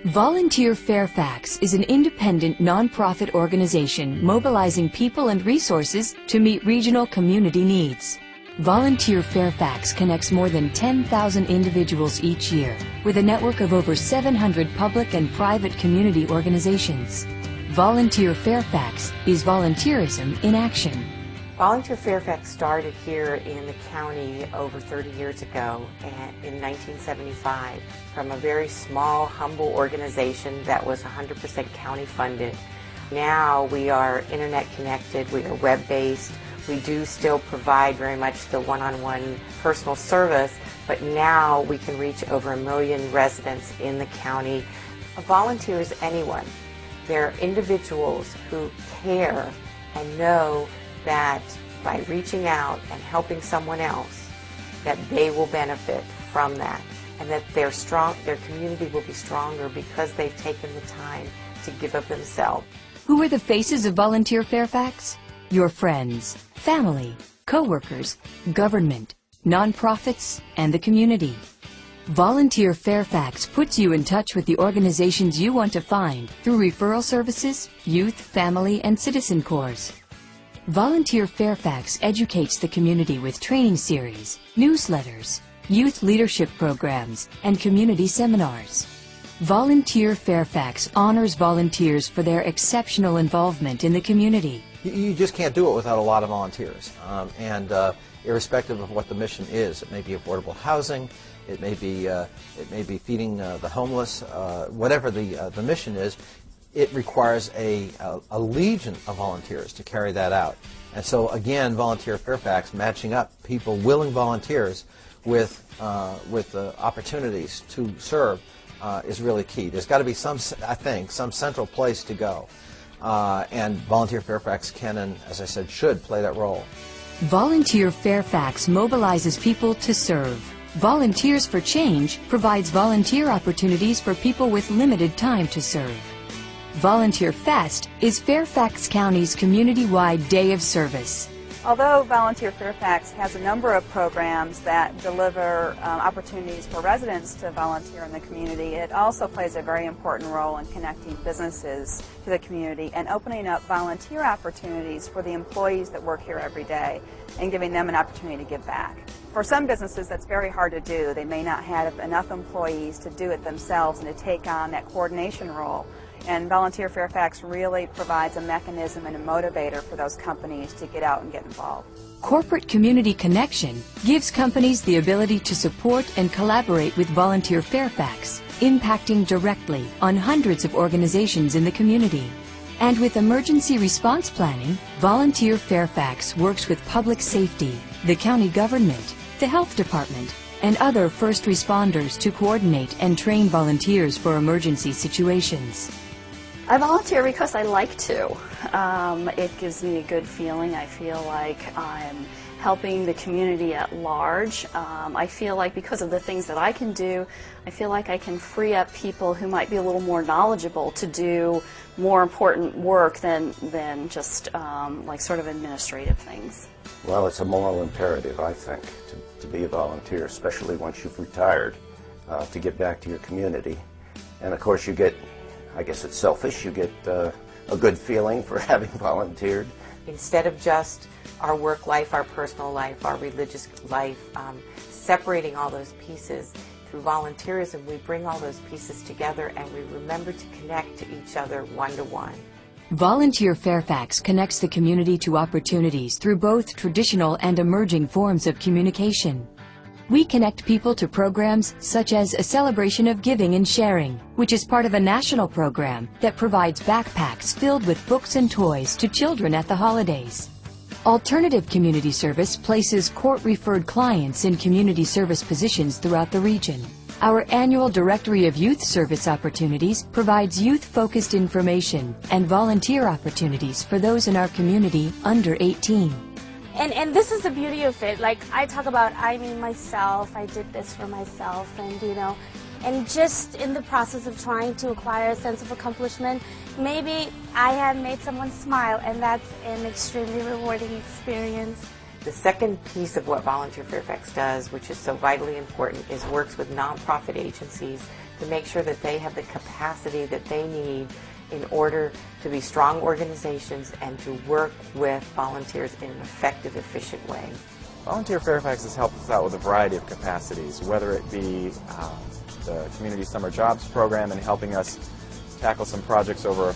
Volunteer Fairfax is an independent nonprofit organization mobilizing people and resources to meet regional community needs. Volunteer Fairfax connects more than 10,000 individuals each year with a network of over 700 public and private community organizations. Volunteer Fairfax is volunteerism in action. Volunteer Fairfax started here in the county over 30 years ago in 1975 from a very small, humble organization that was 100% county funded. Now we are internet connected, we are web-based, we do still provide very much the one-on-one personal service, but now we can reach over 1 million residents in the county. A volunteer is anyone. They're individuals who care and know that by reaching out and helping someone else, that they will benefit from that, and that their community will be stronger because they've taken the time to give of themselves. Who are the faces of Volunteer Fairfax? Your friends, family, co-workers, government, nonprofits, and the community. Volunteer Fairfax puts you in touch with the organizations you want to find through referral services, youth, family, and citizen corps. Volunteer Fairfax educates the community with training series, newsletters, youth leadership programs, and community seminars. Volunteer Fairfax honors volunteers for their exceptional involvement in the community. You just can't do it without a lot of volunteers, irrespective of what the mission is. It may be affordable housing, it may be feeding the homeless, whatever the mission is. It requires a legion of volunteers to carry that out. And so again, Volunteer Fairfax matching up people, willing volunteers, with opportunities to serve is really key. There's got to be some central place to go. And Volunteer Fairfax can, and as I said, should play that role. Volunteer Fairfax mobilizes people to serve. Volunteers for Change provides volunteer opportunities for people with limited time to serve. Volunteer Fest is Fairfax County's community-wide day of service. Although Volunteer Fairfax has a number of programs that deliver opportunities for residents to volunteer in the community, it also plays a very important role in connecting businesses to the community and opening up volunteer opportunities for the employees that work here every day and giving them an opportunity to give back. For some businesses, that's very hard to do. They may not have enough employees to do it themselves and to take on that coordination role. And Volunteer Fairfax really provides a mechanism and a motivator for those companies to get out and get involved. Corporate Community Connection gives companies the ability to support and collaborate with Volunteer Fairfax, impacting directly on hundreds of organizations in the community. And with emergency response planning, Volunteer Fairfax works with public safety, the county government, the health department, and other first responders to coordinate and train volunteers for emergency situations. I volunteer because I like to. It gives me a good feeling. I feel like I'm helping the community at large. I feel like because of the things that I can do, I feel like I can free up people who might be a little more knowledgeable to do more important work than just like sort of administrative things. Well, it's a moral imperative, I think, to be a volunteer, especially once you've retired, to get back to your community. And of course you get, I guess it's selfish, you get a good feeling for having volunteered. Instead of just our work life, our personal life, our religious life, separating all those pieces, through volunteerism we bring all those pieces together and we remember to connect to each other one-to-one. Volunteer Fairfax connects the community to opportunities through both traditional and emerging forms of communication. We connect people to programs such as a celebration of giving and sharing, which is part of a national program that provides backpacks filled with books and toys to children at the holidays. Alternative Community Service places court-referred clients in community service positions throughout the region. Our annual Directory of Youth Service Opportunities provides youth-focused information and volunteer opportunities for those in our community under 18. And this is the beauty of it. Like I talk about, I mean myself, I did this for myself, and and just in the process of trying to acquire a sense of accomplishment, maybe I have made someone smile, and that's an extremely rewarding experience. The second piece of what Volunteer Fairfax does, which is so vitally important, is works with nonprofit agencies to make sure that they have the capacity that they need in order to be strong organizations and to work with volunteers in an effective, efficient way. Volunteer Fairfax has helped us out with a variety of capacities, whether it be the Community Summer Jobs Program and helping us tackle some projects over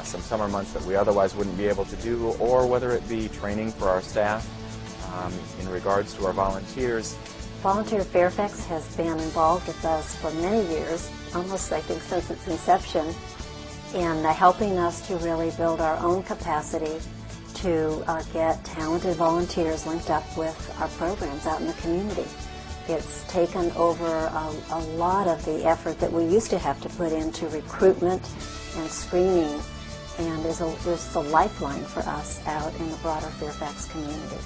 some summer months that we otherwise wouldn't be able to do, or whether it be training for our staff in regards to our volunteers. Volunteer Fairfax has been involved with us for many years, almost I think since its inception, in helping us to really build our own capacity to get talented volunteers linked up with our programs out in the community. It's taken over a lot of the effort that we used to have to put into recruitment and screening, and is the lifeline for us out in the broader Fairfax community.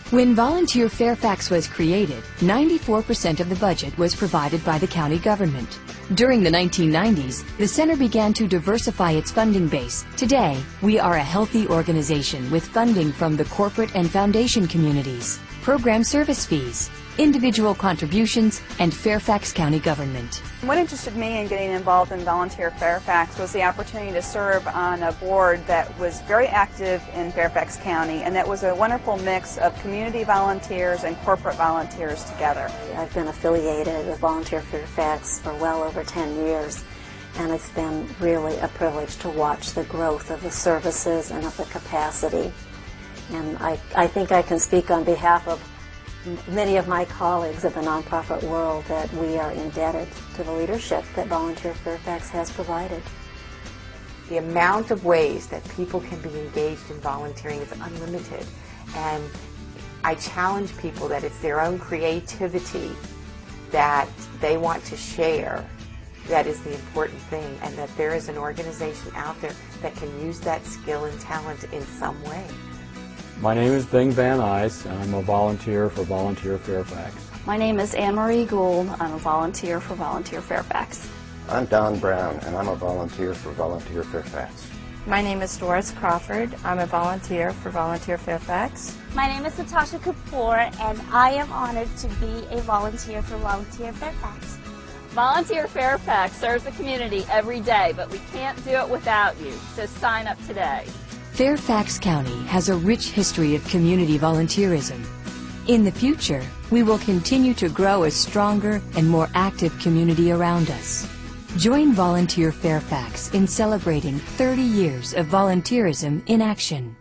When Volunteer Fairfax was created, 94% of the budget was provided by the county government. During the 1990s, the center began to diversify its funding base. Today, we are a healthy organization with funding from the corporate and foundation communities, program service fees, individual contributions, and Fairfax County government. What interested me in getting involved in Volunteer Fairfax was the opportunity to serve on a board that was very active in Fairfax County, and that was a wonderful mix of community volunteers and corporate volunteers together. I've been affiliated with Volunteer Fairfax for well over 10 years, and it's been really a privilege to watch the growth of the services and of the capacity. And I think I can speak on behalf of many of my colleagues of the nonprofit world that we are indebted to the leadership that Volunteer Fairfax has provided. The amount of ways that people can be engaged in volunteering is unlimited, and I challenge people that it's their own creativity that they want to share that is the important thing, and that there is an organization out there that can use that skill and talent in some way. My name is Bing Van Ice, and I'm a volunteer for Volunteer Fairfax. My name is Anne-Marie Gould. I'm a volunteer for Volunteer Fairfax. I'm Don Brown, and I'm a volunteer for Volunteer Fairfax. My name is Doris Crawford. I'm a volunteer for Volunteer Fairfax. My name is Natasha Kapoor, and I am honored to be a volunteer for Volunteer Fairfax. Volunteer Fairfax serves the community every day, but we can't do it without you, so sign up today. Fairfax County has a rich history of community volunteerism. In the future, we will continue to grow a stronger and more active community around us. Join Volunteer Fairfax in celebrating 30 years of volunteerism in action.